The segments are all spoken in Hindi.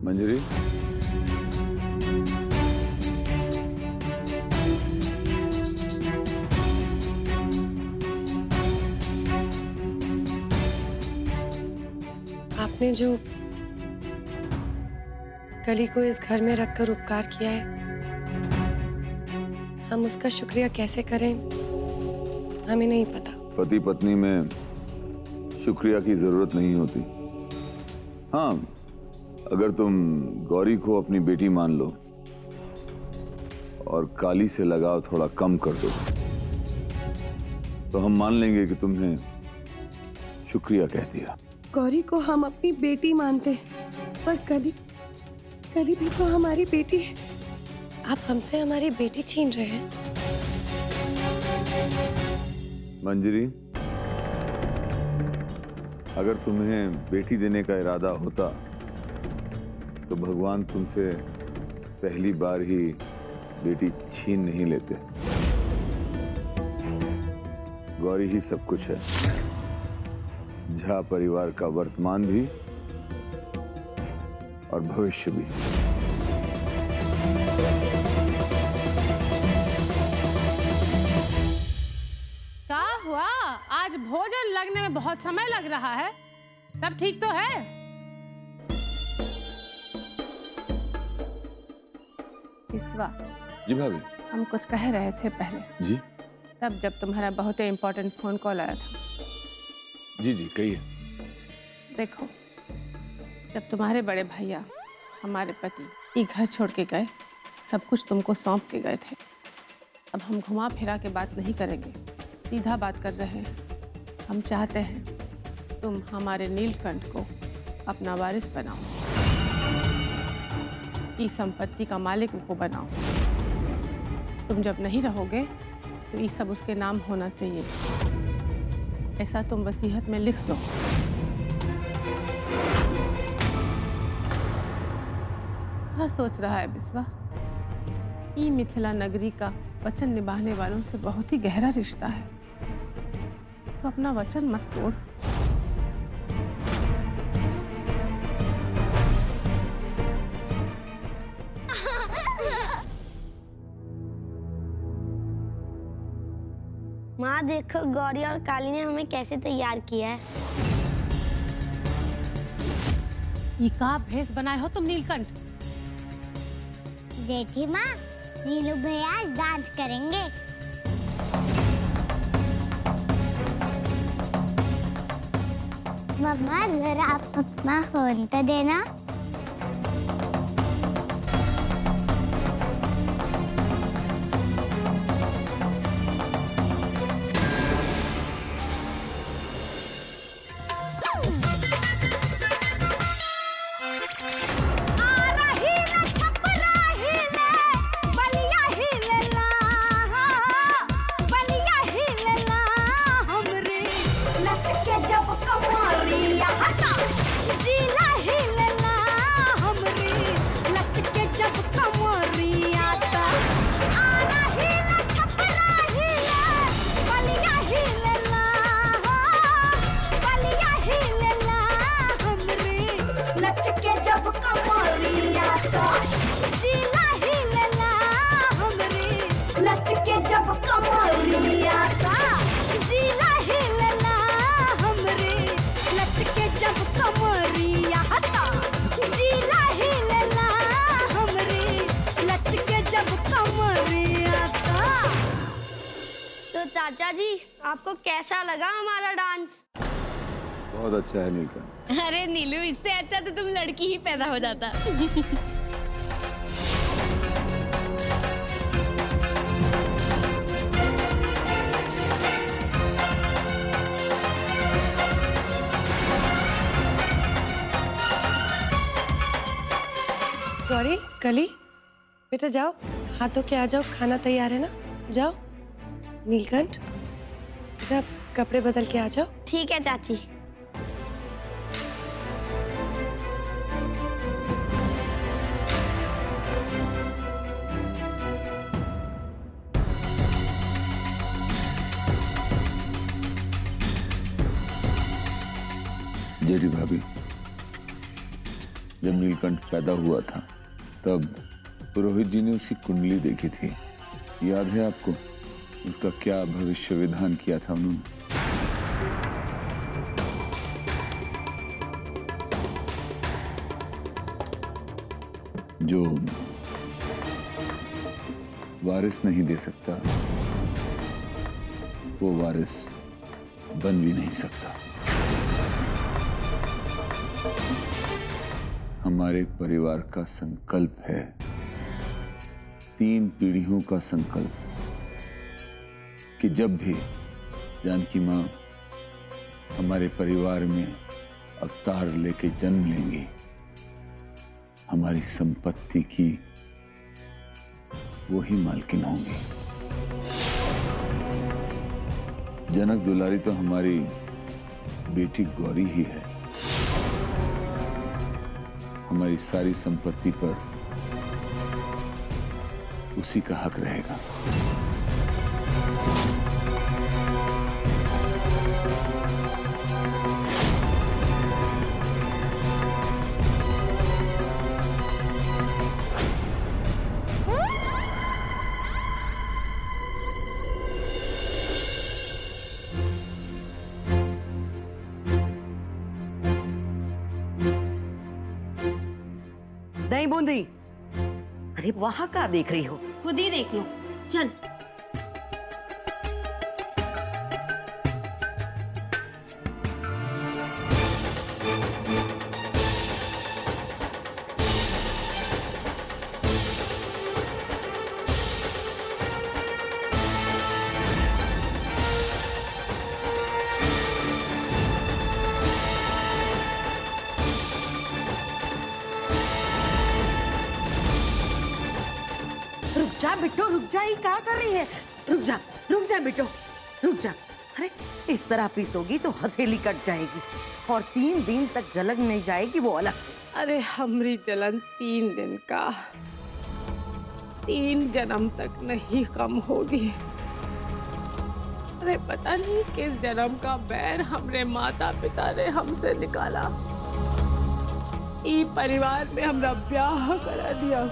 मंजरी, आपने जो कली को इस घर में रखकर उपकार किया है, हम उसका शुक्रिया कैसे करें हमें नहीं पता। पति पत्नी में शुक्रिया की जरूरत नहीं होती। हाँ, अगर तुम गौरी को अपनी बेटी मान लो और काली से लगाव थोड़ा कम कर दो तो हम मान लेंगे कि तुमने शुक्रिया कह दिया। गौरी को हम अपनी बेटी मानते हैं, पर कली भी तो हमारी बेटी है। आप हमसे हमारी बेटी छीन रहे हैं। मंजरी, अगर तुम्हें बेटी देने का इरादा होता तो भगवान तुमसे पहली बार ही बेटी छीन नहीं लेते। गौरी ही सब कुछ है, झा परिवार का वर्तमान भी और भविष्य भी। क्या हुआ? आज भोजन लगने में बहुत समय लग रहा है। सब ठीक तो है? विश्वा, जी भाभी। हम कुछ कह रहे थे पहले। जी तब जब तुम्हारा बहुत ही इम्पोर्टेंट फोन कॉल आया था। जी जी कहिए। देखो, जब तुम्हारे बड़े भैया हमारे पति ये घर छोड़ के गए, सब कुछ तुमको सौंप के गए थे। अब हम घुमा फिरा के बात नहीं करेंगे, सीधा बात कर रहे हैं। हम चाहते हैं तुम हमारे नीलकंठ को अपना वारिस बनाओ, इस संपत्ति का मालिक को बनाओ। तुम जब नहीं रहोगे तो ये सब उसके नाम होना चाहिए, ऐसा तुम वसीयत में लिख दो। क्या सोच रहा है बिस्वा? ई मिथिला नगरी का वचन निभाने वालों से बहुत ही गहरा रिश्ता है, तो अपना वचन मत तोड़। माँ देखो, गौरी और काली ने हमें कैसे तैयार किया है। ये का भेष बनाए हो तुम नीलकंठ? जेठी माँ, नीलू भैया डांस करेंगे। मम्मा जरा आप अपना फोन तो देना। तो चाचा जी, आपको कैसा लगा हमारा डांस? बहुत अच्छा है नीलकंठ। अरे नीलू, इससे अच्छा तो तुम लड़की ही पैदा हो जाता। गौरी, कली, बेटा जाओ, हाथ धो के आ जाओ, खाना तैयार है ना। जाओ। नीलकंठ, बेटा कपड़े बदल के आ जाओ। ठीक है चाची। जेठी भाभी, जब नीलकंठ पैदा हुआ था तब पुरोहित जी ने उसकी कुंडली देखी थी। याद है आपको उसका क्या भविष्य विधान किया था उन्होंने? जो वारिस नहीं दे सकता वो वारिस बन भी नहीं सकता। हमारे परिवार का संकल्प है, 3 पीढ़ियों का संकल्प, कि जब भी जानकी मां हमारे परिवार में अवतार लेके जन्म लेंगी, हमारी संपत्ति की वो ही मालकिन होंगी। जनक दुलारी तो हमारी बेटी गौरी ही है। हमारी सारी संपत्ति पर उसी का हक रहेगा। दही बूंदी, अरे वहां क्या देख रही हो? खुद ही देख लो। चल। रुक जा बिट्टू, रुक जा। ये क्या कर रही है? रुक जा बिट्टू, रुक जा। अरे इस तरह पीसोगी तो हथेली कट जाएगी और 3 दिन तक जलन नहीं जाएगी, वो अलग से। अरे हमरी जलन 3 दिन का 3 जन्म तक नहीं कम होगी। अरे पता नहीं किस जन्म का बैर हमरे माता पिता ने हमसे निकाला। ई परिवार में हमरा ब्याह करा दिया।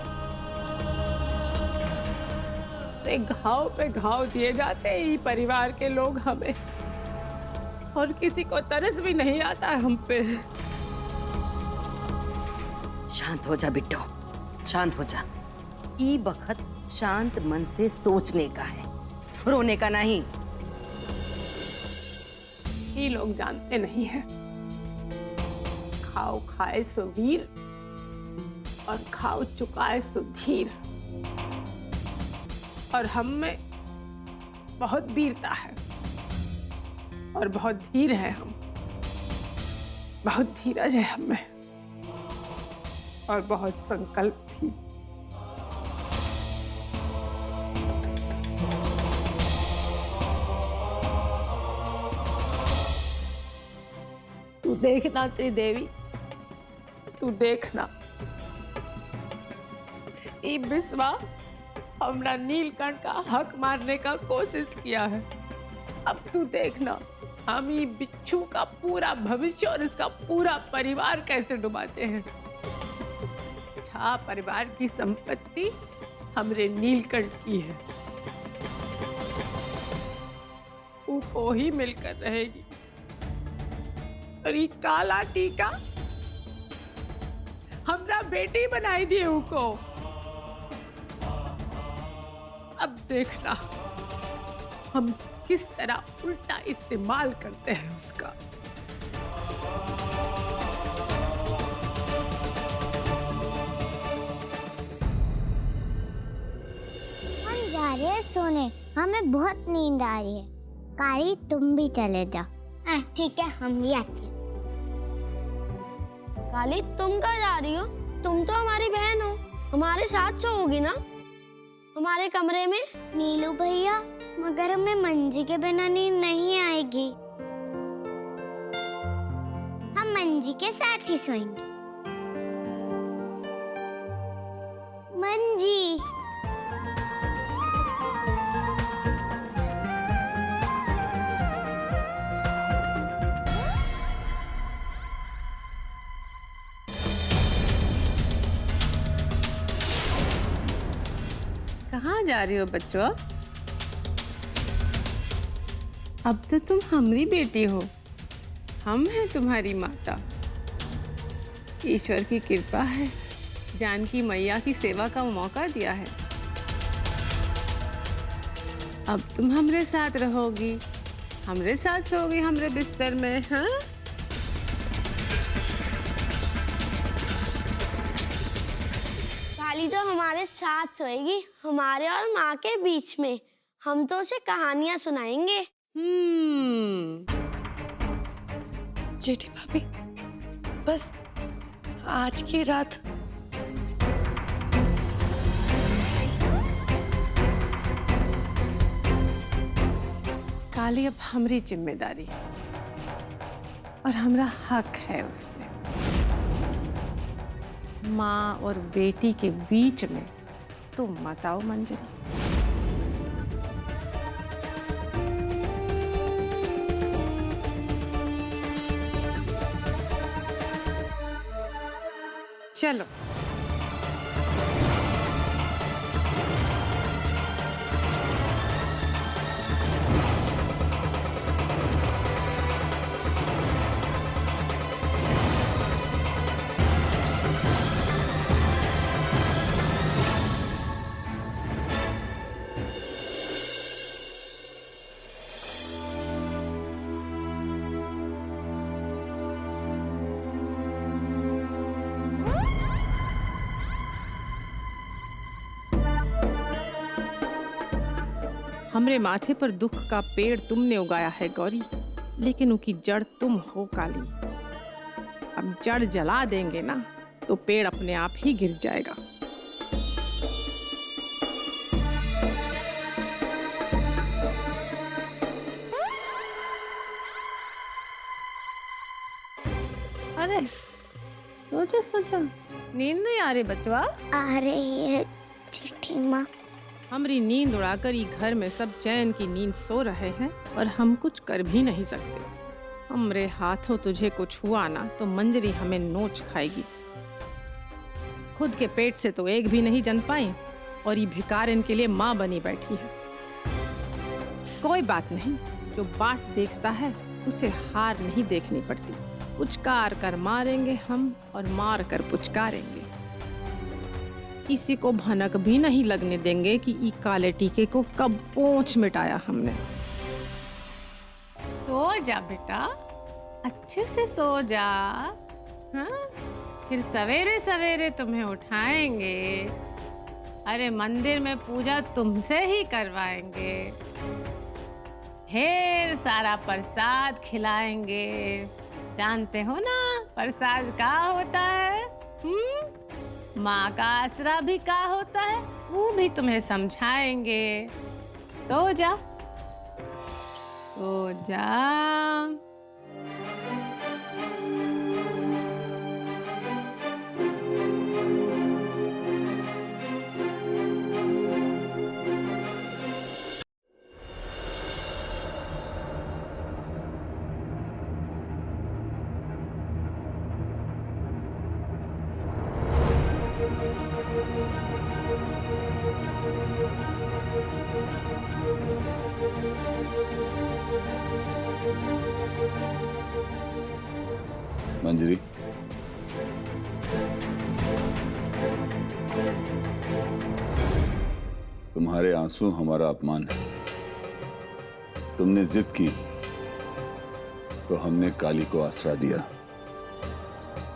घाव पे घाव दिए जाते हैं ई परिवार के लोग हमें, और किसी को तरस भी नहीं आता है हम पे। शांत हो जा बिट्टू, शांत हो जा। ई बखत शांत मन से सोचने का है, रोने का नहीं। ये लोग जानते नहीं हैं, खाओ खाए सो वीर और खाओ चुकाए सो धीर। और हम में बहुत वीरता है और बहुत धीर है हम, बहुत धीरज है हम में और बहुत संकल्प भी। तू देखना त्रिदेवी, तू देखना, ये बिस्वा हमरा नीलकंठ का हक मारने का कोशिश किया है। अब तू देखना हम ये बिच्छू का पूरा भविष्य और इसका पूरा परिवार कैसे डुबाते हैं। झा परिवार की संपत्ति हमरे नीलकंठ की है, वो ही मिलकर रहेगी। और ये काला टीका हमरा बेटी बनाई दिए उको। अब देखना हम किस तरह उल्टा इस्तेमाल करते हैं उसका। हम जा रहे हैं सोने, हमें बहुत नींद आ रही है। काली तुम भी चले जाओ। हाँ ठीक है, हम भी आते हैं। काली तुम कहाँ जा रही हो? तुम तो हमारी बहन हो, हमारे साथ सोओगी ना हमारे कमरे में? नीलू भैया, मगर हमें मंजी के बिना नींद नहीं आएगी। हम मंजी के साथ ही सोएंगे। मंजी, कहाँ जा रही हो बच्चों? अब तो तुम हमारी बेटी हो, हम हैं तुम्हारी माता। ईश्वर की कृपा है, जानकी मैया की सेवा का मौका दिया है। अब तुम हमरे साथ रहोगी, हमरे साथ सोओगी हमरे बिस्तर में, हाँ? काली तो हमारे साथ सोएगी, हमारे और माँ के बीच में। हम तो उसे कहानियां सुनाएंगे। जेठी भाभी, बस आज की रात काली अब हमारी जिम्मेदारी और हमारा हक है उस पे। माँ और बेटी के बीच में तुम मत आओ मंजरी। चलो हमरे माथे पर दुख का पेड़ तुमने उगाया है गौरी, लेकिन उनकी जड़ तुम हो काली। अब जड़ जला देंगे ना तो पेड़ अपने आप ही गिर जाएगा। अरे सोचो सोचो, नींद नहीं आ रही बचवा? आ रही है जेठी माँ। हमारी नींद उड़ाकर ये घर में सब चैन की नींद सो रहे हैं और हम कुछ कर भी नहीं सकते। हमरे हाथों तुझे कुछ हुआ ना तो मंजरी हमें नोच खाएगी। खुद के पेट से तो एक भी नहीं जन पाई और ये भिकार इनके लिए माँ बनी बैठी है। कोई बात नहीं, जो बाट देखता है उसे हार नहीं देखनी पड़ती। पुचकार कर मारेंगे हम और मार कर पुचकारेंगे। किसी को भनक भी नहीं लगने देंगे कि ई काले टीके को कब पोंछ मिटाया हमने। सो जा बेटा, अच्छे से सो जा, हाँ? फिर सवेरे सवेरे तुम्हें उठाएंगे। अरे मंदिर में पूजा तुमसे ही करवाएंगे, ढेर सारा प्रसाद खिलाएंगे। जानते हो ना प्रसाद क्या होता है? माँ का आसरा भी क्या होता है वो भी तुम्हें समझाएंगे। सो जा, सो जा। मंजरी, तुम्हारे आंसू हमारा अपमान है। तुमने जिद की तो हमने काली को आसरा दिया।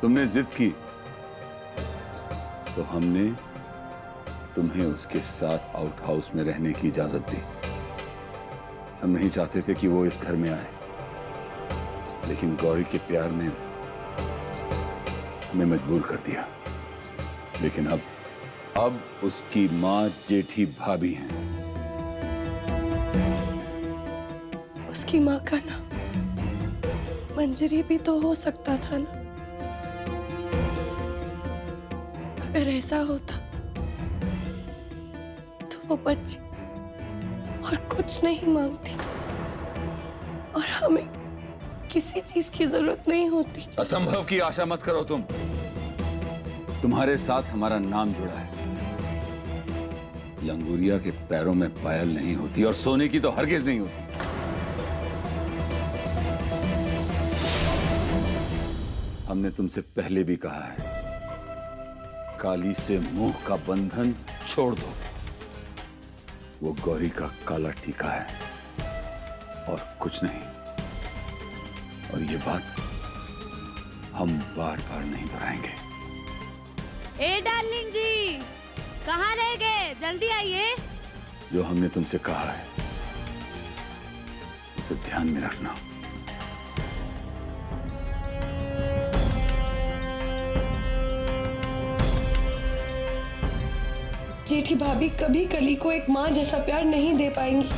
तुमने जिद की तो हमने तुम्हें उसके साथ आउट हाउस में रहने की इजाजत दी। हम नहीं चाहते थे कि वो इस घर में आए, लेकिन गौरी के प्यार ने हमें मजबूर कर दिया। लेकिन अब उसकी माँ जेठी भाभी हैं। उसकी माँ का नाम मंजरी भी तो हो सकता था ना। अगर ऐसा होता तो वो बच्ची और कुछ नहीं मांगती और हमें किसी चीज की जरूरत नहीं होती। असंभव की आशा मत करो तुम। तुम्हारे साथ हमारा नाम जुड़ा है। लंगूरिया के पैरों में पायल नहीं होती और सोने की तो हरगिज नहीं होती। हमने तुमसे पहले भी कहा है, काली से मोह का बंधन छोड़ दो। वो गौरी का काला टीका है और कुछ नहीं। और ये बात हम बार बार नहीं दोहराएंगे। ए डार्लिंग जी, कहाँ रह गए? जल्दी आइए। जो हमने तुमसे कहा है उसे ध्यान में रखना। जेठी भाभी कभी कली को एक माँ जैसा प्यार नहीं दे पाएंगी।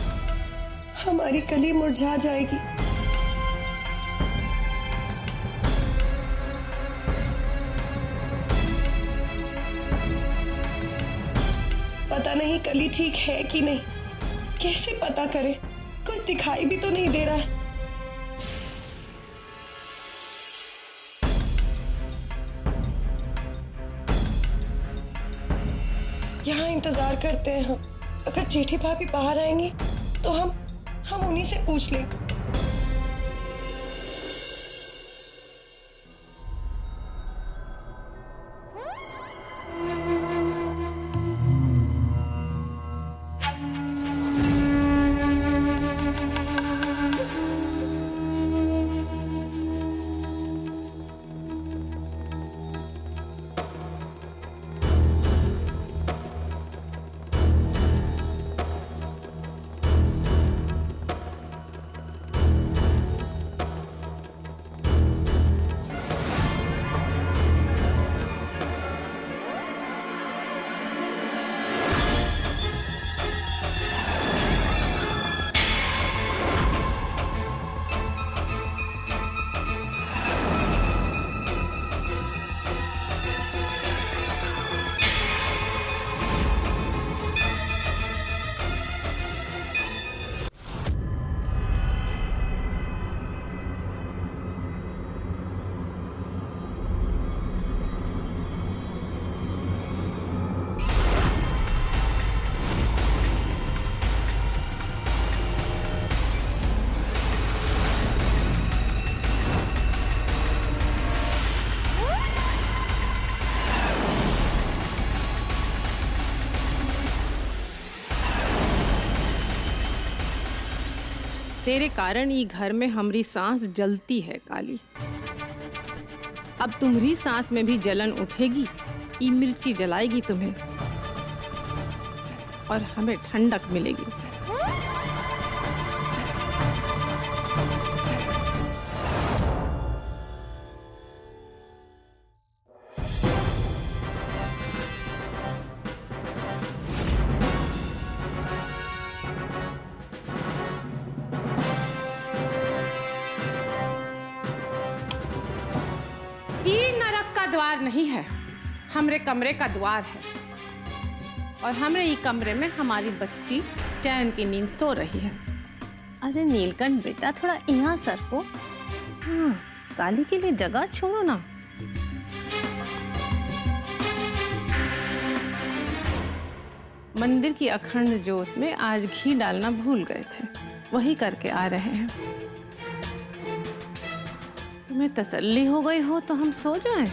हमारी कली मुरझा जाएगी। पता नहीं कली ठीक है कि नहीं, कैसे पता करे? कुछ दिखाई भी तो नहीं दे रहा है। यहाँ इंतजार करते हैं हम। अगर जेठी भाभी बाहर आएंगी तो हम उन्हीं से पूछ लेंगे। तेरे कारण ये घर में हमारी सांस जलती है काली। अब तुम्हारी सांस में भी जलन उठेगी। ये मिर्ची जलाएगी तुम्हें और हमें ठंडक मिलेगी। ये नरक का द्वार नहीं है, हमरे कमरे का द्वार है। और हमरे ये कमरे में हमारी बच्ची चैन की नींद सो रही है। अरे नीलकंठ बेटा, थोड़ा यहाँ सर को। हाँ, काली के लिए जगह छोड़ो ना। मंदिर की अखंड ज्योत में आज घी डालना भूल गए थे, वही करके आ रहे हैं। तुम्हें तसल्ली हो गई हो तो हम सो जाएं।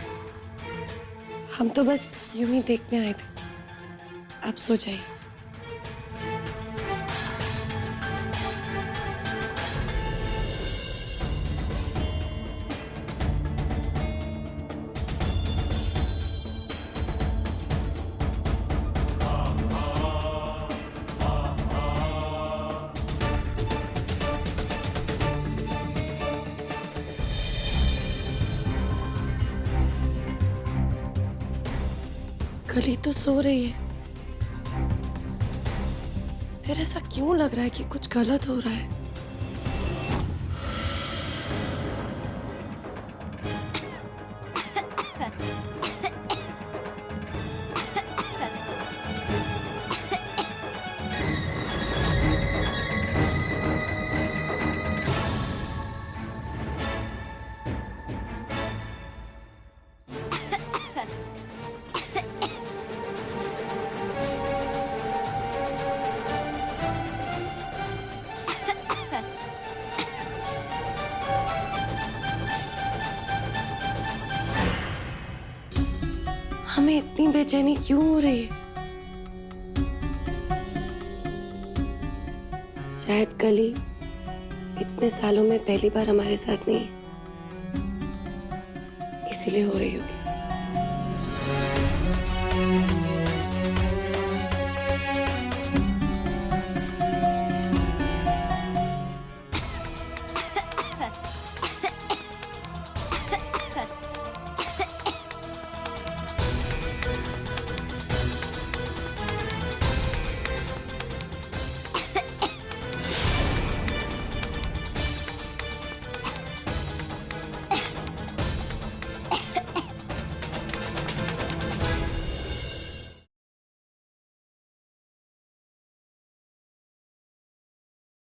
हम तो बस यूं ही देखने आए थे। आप सो जाइए। कली तो सो रही है, फिर ऐसा क्यों लग रहा है कि कुछ गलत हो रहा है? हमें इतनी बेचैनी क्यों हो रही है? शायद कल ही इतने सालों में पहली बार हमारे साथ नहीं है, इसीलिए हो रही होगी।